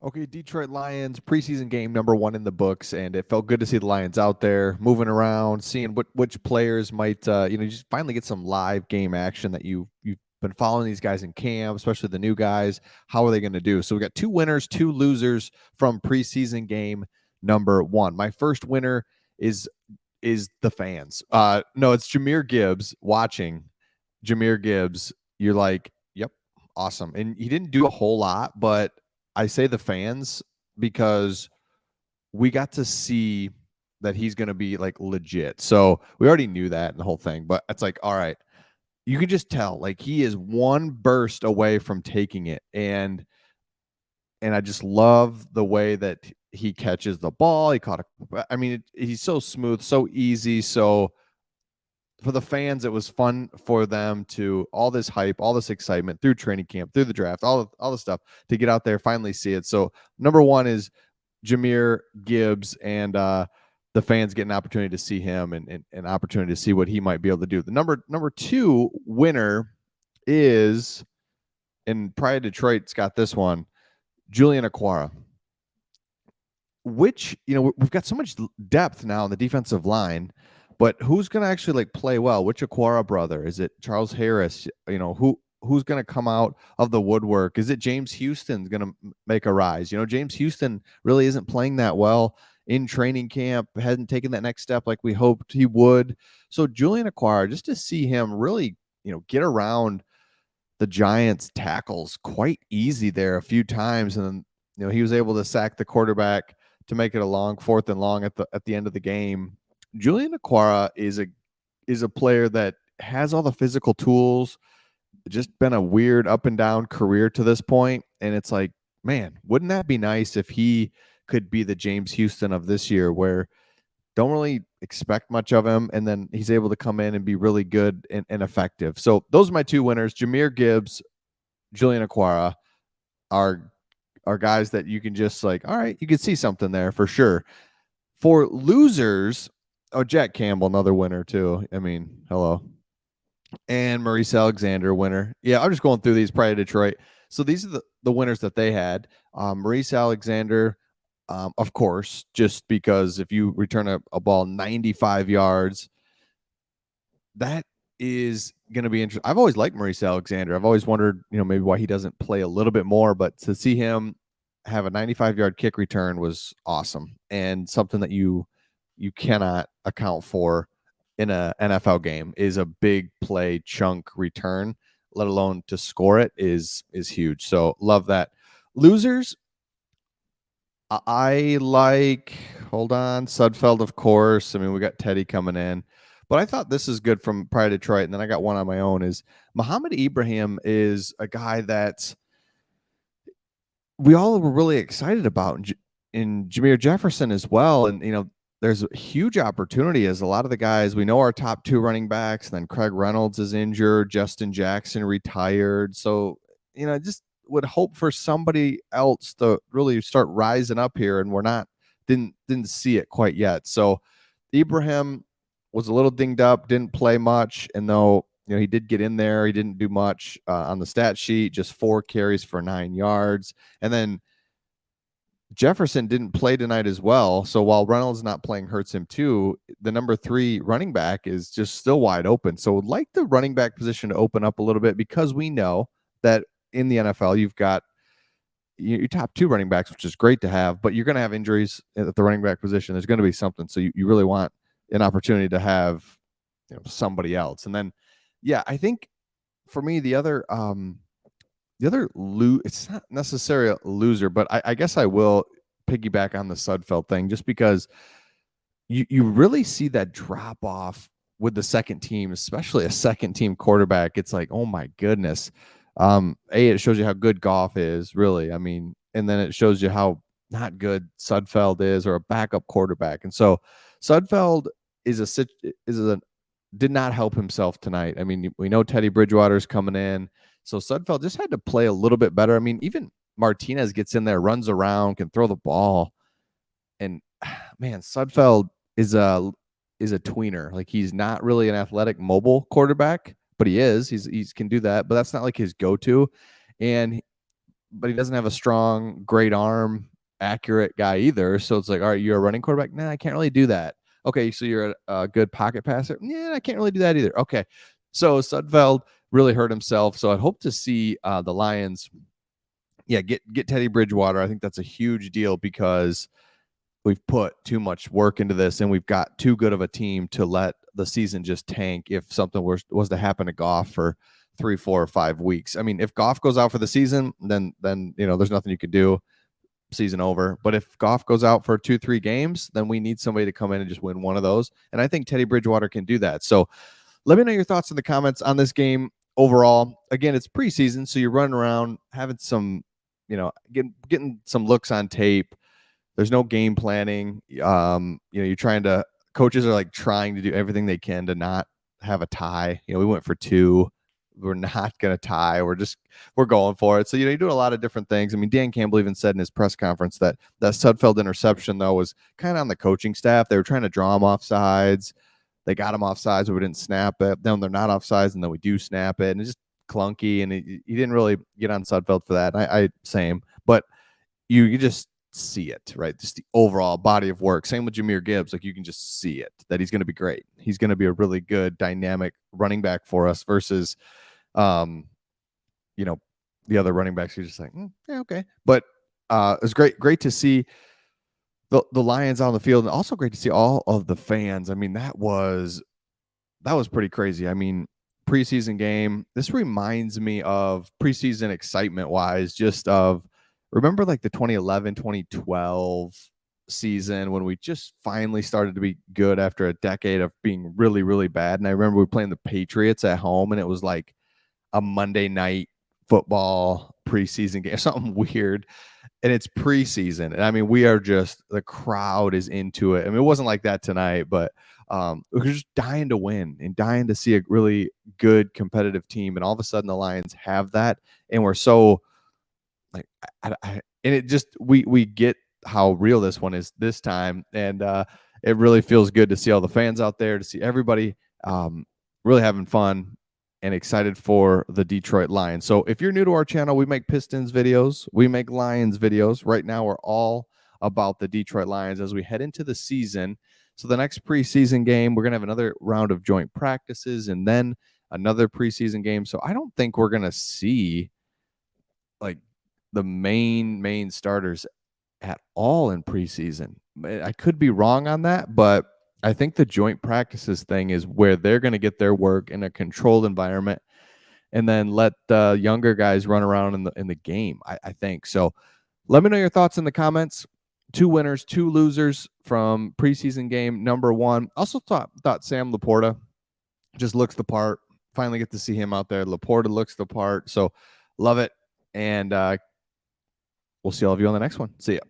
Okay, Detroit Lions preseason game #1 in the books, and it felt good to see the Lions out there moving around, seeing which players might just finally get some live game action that you've been following these guys in camp, especially the new guys. How are they going to do? So we got two winners, two losers from preseason game #1. My first winner is the fans. No, it's Jamir Gibbs watching. Jamir Gibbs, you're like, yep, awesome. And he didn't do a whole lot, but I say the fans because we got to see that he's going to be like legit. So we already knew that and the whole thing, but it's like, all right, you can just tell like he is one burst away from taking it. And I just love the way that he catches the ball. He's so smooth, so easy. So for the fans, it was fun for them to all this hype, all this excitement through training camp, through the draft, all the stuff to get out there, finally see it. So #1 is Jamir Gibbs, and the fans get an opportunity to see him and an opportunity to see what he might be able to do. The number two winner is, and Pride Detroit's got this one, Julian Agholor. Which, we've got so much depth now in the defensive line, but who's going to actually like play well? Which Aquara brother? Is it Charles Harris? Who's going to come out of the woodwork? Is it James Houston's going to make a rise? James Houston really isn't playing that well in training camp, hasn't taken that next step like we hoped he would. So Julian Agholor, just to see him really, get around the Giants tackles quite easy there a few times. And then, he was able to sack the quarterback to make it a long 4th and long at the end of the game. Julian Agholor is a player that has all the physical tools, just been a weird up and down career to this point. And it's like, man, wouldn't that be nice if he could be the James Houston of this year, where don't really expect much of him, and then he's able to come in and be really good and effective. So those are my two winners. Jamir Gibbs, Julian Agholor are guys that you can just like, all right, you can see something there for sure. For losers, Jack Campbell, another winner too. I mean, hello. And Maurice Alexander, winner. Yeah, I'm just going through these prior to Detroit. So these are the winners that they had. Maurice Alexander, of course, just because if you return a ball 95 yards, that is going to be interesting. I've always liked Maurice Alexander. I've always wondered, maybe why he doesn't play a little bit more, but to see him have a 95-yard kick return was awesome, and something that you cannot account for in a NFL game is a big play chunk return, let alone to score it is huge. So love that. Losers, I like, hold on, Sudfeld, of course. I mean, we got Teddy coming in. But I thought this is good from prior to Detroit, and then I got one on my own, is Muhammad Ibrahim is a guy that we all were really excited about, in Jameer Jefferson as well. And, there's a huge opportunity, as a lot of the guys, we know our top two running backs, and then Craig Reynolds is injured, Justin Jackson retired. So, just would hope for somebody else to really start rising up here, and didn't see it quite yet. So Ibrahim was a little dinged up, didn't play much, and though he did get in there, he didn't do much on the stat sheet, just 4 carries for 9 yards. And then Jefferson didn't play tonight as well. So while Reynolds not playing hurts him too, the number 3 running back is just still wide open. So would like the running back position to open up a little bit, because we know that in the NFL you've got your top 2 running backs, which is great to have, but you're going to have injuries at the running back position. There's going to be something. So you really want an opportunity to have somebody else. And then, yeah, I think for me, it's not necessarily a loser, but I guess I will piggyback on the Sudfeld thing, just because you really see that drop off with the second team, especially a second team quarterback. It's like, oh my goodness. It shows you how good Goff is, really. I mean, and then it shows you how not good Sudfeld is, or a backup quarterback. And so Sudfeld did not help himself tonight. I mean, we know Teddy Bridgewater's coming in, so Sudfeld just had to play a little bit better. I mean, even Martinez gets in there, runs around, can throw the ball, and man, Sudfeld is a tweener. Like, he's not really an athletic, mobile quarterback, but he can do that. But that's not like his go-to. And but he doesn't have a strong, great arm, accurate guy either. So it's like, all right, you're a running quarterback. Nah, I can't really do that. Okay, so you're a good pocket passer. Yeah, I can't really do that either. Okay, so Sudfeld really hurt himself. So I'd hope to see the Lions, get Teddy Bridgewater. I think that's a huge deal because we've put too much work into this, and we've got too good of a team to let the season just tank if something was to happen to Goff for 3, 4, or 5 weeks. I mean, if Goff goes out for the season, then there's nothing you could do. Season over. But if Goff goes out for 2, 3 games, then we need somebody to come in and just win one of those. And I think Teddy Bridgewater can do that. So let me know your thoughts in the comments on this game overall. Again, it's preseason, so you're running around having some, getting some looks on tape. There's no game planning. You're trying to, coaches are like trying to do everything they can to not have a tie. We went for 2. We're not going to tie. We're going for it. So, you're doing a lot of different things. I mean, Dan Campbell even said in his press conference that Sudfeld interception, though, was kind of on the coaching staff. They were trying to draw him off sides. They got him off sides, but we didn't snap it. Then they're not off sides, and then we do snap it. And it's just clunky. And he didn't really get on Sudfeld for that. I same. But you just see it, right? Just the overall body of work. Same with Jamir Gibbs. Like, you can just see it, that he's going to be great. He's going to be a really good dynamic running back for us versus, the other running backs. You're just like, yeah, okay. But it was great to see the Lions on the field, and also great to see all of the fans. I mean, that was pretty crazy. I mean, preseason game. This reminds me of preseason excitement wise, just of, remember like the 2011, 2012 season when we just finally started to be good after a decade of being really, really bad. And I remember we were playing the Patriots at home, and it was like a Monday night football preseason game, something weird. And it's preseason. And I mean, the crowd is into it. I mean, it wasn't like that tonight, but we're just dying to win and dying to see a really good competitive team. And all of a sudden the Lions have that. And we're so like, and it just, we get how real this one is this time. And it really feels good to see all the fans out there, to see everybody really having fun and excited for the Detroit Lions. So if you're new to our channel, we make Pistons videos, we make Lions videos. Right now, we're all about the Detroit Lions as we head into the season. So the next preseason game, we're going to have another round of joint practices and then another preseason game. So I don't think we're going to see like the main starters at all in preseason. I could be wrong on that, but I think the joint practices thing is where they're going to get their work in a controlled environment, and then let the younger guys run around in the game. I think so. Let me know your thoughts in the comments. 2 winners, 2 losers from preseason game number 1. Also thought Sam Laporta just looks the part. Finally get to see him out there. Laporta looks the part. So love it. And we'll see all of you on the next one. See ya.